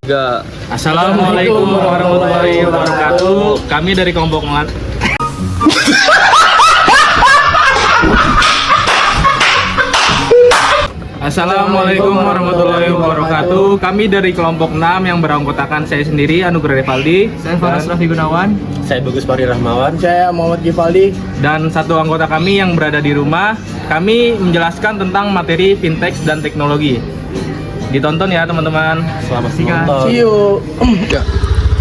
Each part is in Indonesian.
Enggak. Assalamualaikum warahmatullahi wabarakatuh. Kami dari kelompok Assalamualaikum warahmatullahi wabarakatuh. Kami dari kelompok 6 yang beranggotakan saya sendiri Anugrah Revaldi, Saya Faras Raffi Gunawan. Saya Bagus Fahri Rahmawan. Saya Muhammad Givaldi. dan satu anggota kami yang berada di rumah. Kami menjelaskan tentang materi fintech dan teknologi. Ditonton ya teman-teman. Selamat menonton. See you.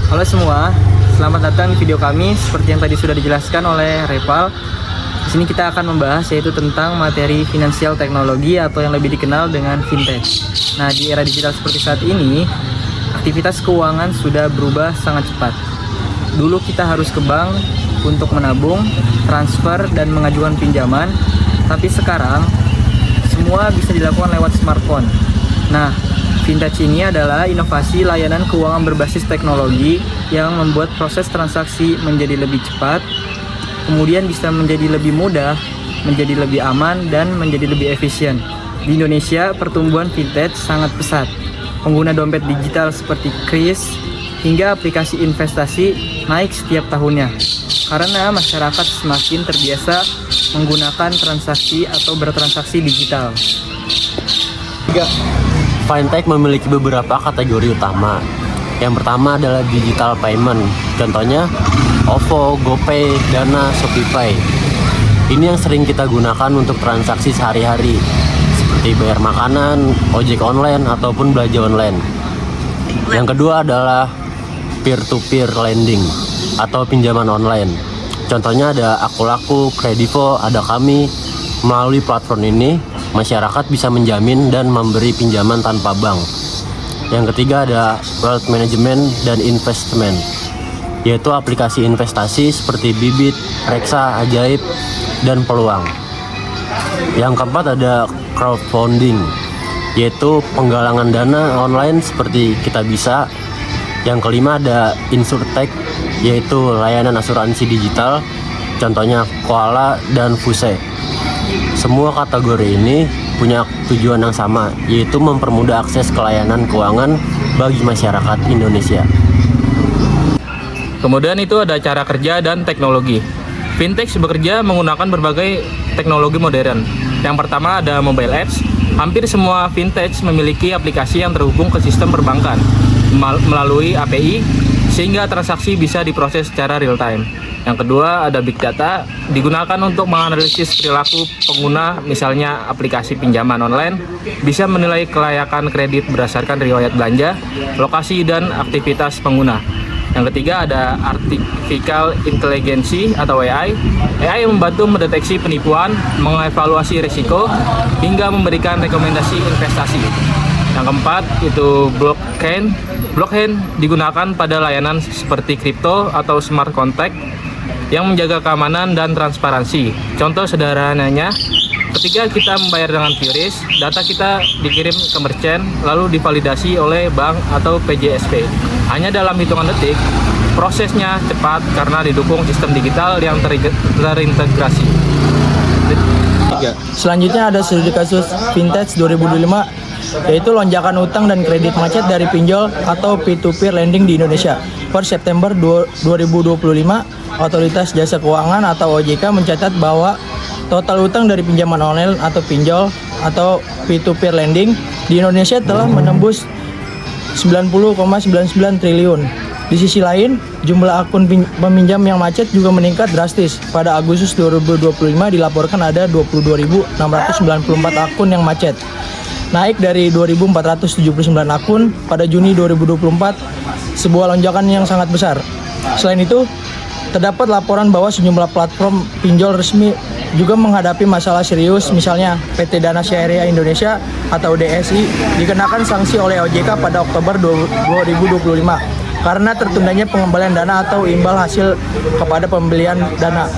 Halo semua, selamat datang di video kami. Seperti yang tadi sudah dijelaskan oleh Reval, di sini kita akan membahas yaitu tentang materi finansial teknologi atau yang lebih dikenal dengan fintech. Nah, di era digital seperti saat ini, aktivitas keuangan sudah berubah sangat cepat. Dulu kita harus ke bank untuk menabung, transfer, dan mengajukan pinjaman, tapi sekarang semua bisa dilakukan lewat smartphone. Nah, fintech ini adalah inovasi layanan keuangan berbasis teknologi yang membuat proses transaksi menjadi lebih cepat, kemudian bisa menjadi lebih mudah, menjadi lebih aman, dan menjadi lebih efisien. Di Indonesia, pertumbuhan fintech sangat pesat. Pengguna dompet digital seperti Kris hingga aplikasi investasi naik setiap tahunnya, karena masyarakat semakin terbiasa menggunakan transaksi atau bertransaksi digital. Fintech memiliki beberapa kategori utama. Yang pertama adalah digital payment. Contohnya OVO, GoPay, Dana, ShopeePay. Ini yang sering kita gunakan untuk transaksi sehari-hari, seperti bayar makanan, ojek online, ataupun belanja online. Yang kedua adalah peer-to-peer lending atau pinjaman online. Contohnya ada Akulaku, Kredivo, ada kami. Melalui platform ini, masyarakat bisa menjamin dan memberi pinjaman tanpa bank. Yang ketiga ada wealth management dan investment, yaitu aplikasi investasi seperti Bibit, Reksa, Ajaib, dan Peluang. Yang keempat ada crowdfunding, yaitu penggalangan dana online seperti Kitabisa. Yang kelima ada insurtech, yaitu layanan asuransi digital, contohnya Koala dan Fuse. Semua kategori ini punya tujuan yang sama, yaitu mempermudah akses ke layanan keuangan bagi masyarakat Indonesia. Kemudian itu ada cara kerja dan teknologi. Fintech bekerja menggunakan berbagai teknologi modern. Yang pertama ada mobile apps. Hampir semua fintech memiliki aplikasi yang terhubung ke sistem perbankan melalui API, sehingga transaksi bisa diproses secara real time. Yang kedua ada big data, digunakan untuk menganalisis perilaku pengguna, misalnya aplikasi pinjaman online bisa menilai kelayakan kredit berdasarkan riwayat belanja, lokasi, dan aktivitas pengguna. Yang ketiga ada artificial intelligence atau AI. AI yang membantu mendeteksi penipuan, mengevaluasi risiko, hingga memberikan rekomendasi investasi. Yang keempat itu blockchain. Blockchain digunakan pada layanan seperti kripto atau smart contract yang menjaga keamanan dan transparansi. Contoh sederhananya, ketika kita membayar dengan QRIS, data kita dikirim ke merchant lalu divalidasi oleh bank atau PJSP. Hanya dalam hitungan detik, prosesnya cepat karena didukung sistem digital yang terintegrasi. Selanjutnya ada studi kasus Fintech 2025, yaitu lonjakan utang dan kredit macet dari pinjol atau peer-to-peer lending di Indonesia. Per September 2025, Otoritas Jasa Keuangan atau OJK mencatat bahwa total utang dari pinjaman online atau pinjol atau peer-to-peer lending di Indonesia telah menembus 90,99 triliun. Di sisi lain, jumlah akun peminjam yang macet juga meningkat drastis. Pada Agustus 2025 dilaporkan ada 22.694 akun yang macet, naik dari 2.479 akun pada Juni 2024, sebuah lonjakan yang sangat besar. Selain itu, terdapat laporan bahwa sejumlah platform pinjol resmi juga menghadapi masalah serius, misalnya PT Dana Syariah Indonesia atau DSI dikenakan sanksi oleh OJK pada Oktober 2025 karena tertundanya pengembalian dana atau imbal hasil kepada pembelian dana.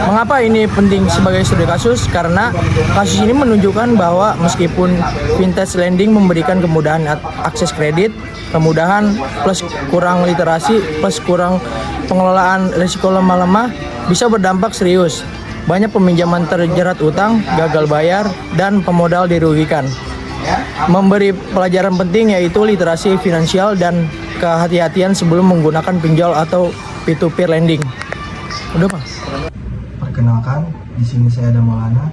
Mengapa ini penting sebagai studi kasus? Karena kasus ini menunjukkan bahwa meskipun fintech lending memberikan kemudahan akses kredit, kemudahan plus kurang literasi plus kurang pengelolaan risiko lemah bisa berdampak serius. Banyak peminjaman terjerat utang, gagal bayar, dan pemodal dirugikan. memberi pelajaran penting yaitu literasi finansial dan kehati-hatian sebelum menggunakan pinjol atau P2P lending. Udah, Pak? Perkenalkan, di sini saya ada Maulana.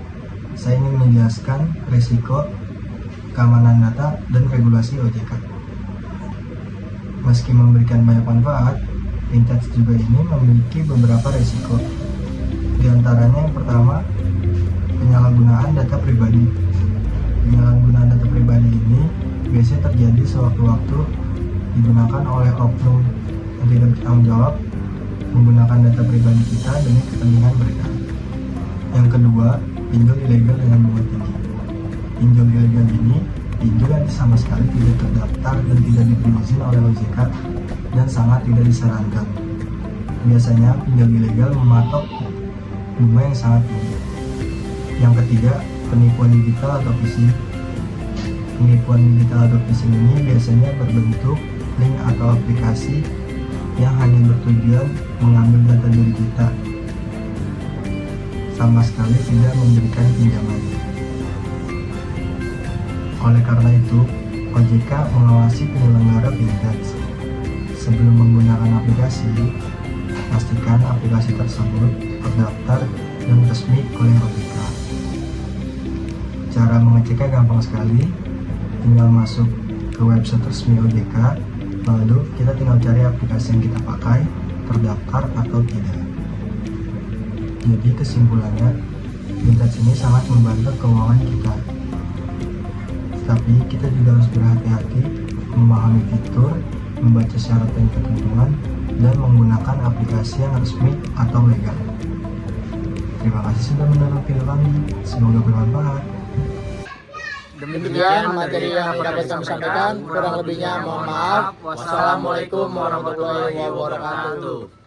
Saya ingin menjelaskan risiko, keamanan data, dan regulasi OJK. Meski memberikan banyak manfaat, fintech juga ini memiliki beberapa risiko. Di antaranya yang pertama, penyalahgunaan data pribadi. Penyalahgunaan data pribadi ini biasanya terjadi sewaktu-waktu digunakan oleh oknum yang tidak bertanggung jawab menggunakan data pribadi kita demi kepentingan mereka. Yang kedua, pinjol ilegal dengan bunga tinggi. Pinjol ilegal ini pinjol yang sama sekali tidak terdaftar dan tidak diberi izin oleh OJK dan sangat tidak disarankan. Biasanya pinjol ilegal mematok bunga yang sangat tinggi. Yang ketiga, penipuan digital atau phishing. Penipuan digital atau phishing ini biasanya berbentuk link atau aplikasi yang hanya bertujuan mengambil data diri kita, sama sekali tidak memberikan pinjaman. Oleh karena itu, OJK mengawasi penyelenggara fintech. Sebelum menggunakan aplikasi, pastikan aplikasi tersebut terdaftar dan resmi oleh OJK. Cara mengeceknya gampang sekali, tinggal masuk ke website resmi OJK, lalu kita tinggal cari aplikasi yang kita pakai, terdaftar atau tidak. Jadi kesimpulannya, fintech ini sangat membantu keuangan kita. Tapi kita juga harus berhati-hati, memahami fitur, membaca syarat dan ketentuan, dan menggunakan aplikasi yang resmi atau legal. Terima kasih sudah menonton video kami, semoga bermanfaat. Demikian materi yang dapat kami sampaikan, kurang lebihnya mohon maaf. Wassalamualaikum warahmatullahi wabarakatuh.